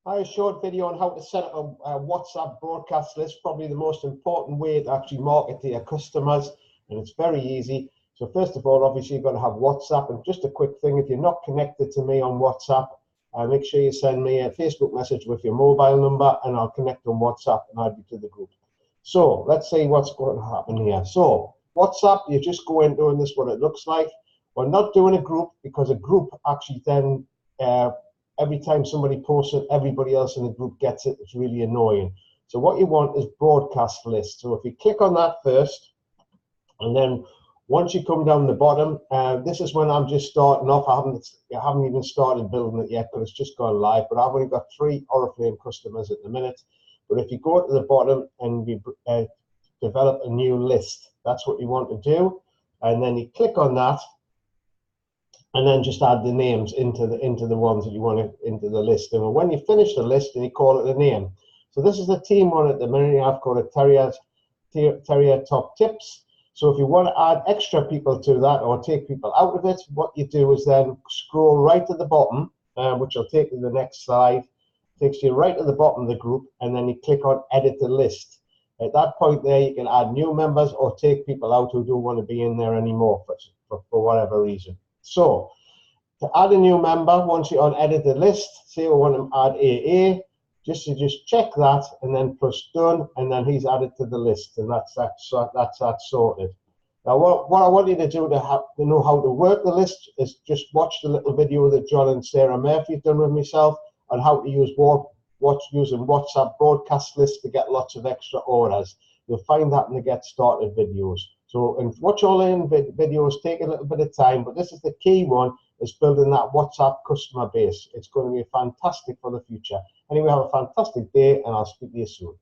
A short video on how to set up a WhatsApp broadcast list, probably the most important way to actually market to your customers, and it's very easy. So first of all, obviously you've got to have WhatsApp, and just a quick thing, if you're not connected to me on WhatsApp, make sure you send me a Facebook message with your mobile number and I'll connect on WhatsApp and add you to the group. So let's see what's going to happen here. So WhatsApp, you just go into, and this is what it looks like. We're not doing a group because a group actually then every time somebody posts it, everybody else in the group gets it. It's really annoying. So what you want is broadcast list. So if you click on that first, and then once you come down the bottom, this is when I'm just starting off. I haven't even started building it yet, but it's just gone live. But I've only got 3 Oriflame customers at the minute. But if you go to the bottom and you develop a new list, that's what you want to do. And then you click on that, and then just add the names into the ones that you want into the list. And when you finish the list, and you call it a name. So this is the team one at the minute. I've called it Terrier Top Tips. So if you want to add extra people to that or take people out of it, what you do is then scroll right to the bottom, which will take you to the next slide. Takes you right to the bottom of the group, and then you click on Edit the List. At that point there, you can add new members or take people out who don't want to be in there anymore for whatever reason. So to add a new member, once you edit the list, say we want to add AA, just check that and then push done, and then he's added to the list, and that's that sorted. Now what I want you to do to know how to work the list is just watch the little video that John and Sarah Murphy have done with myself on how to use using WhatsApp broadcast lists to get lots of extra orders. You'll find that in the Get Started videos. So, and watch all in videos, take a little bit of time, but this is the key one, is building that WhatsApp customer base. It's going to be fantastic for the future. Anyway, have a fantastic day, and I'll speak to you soon.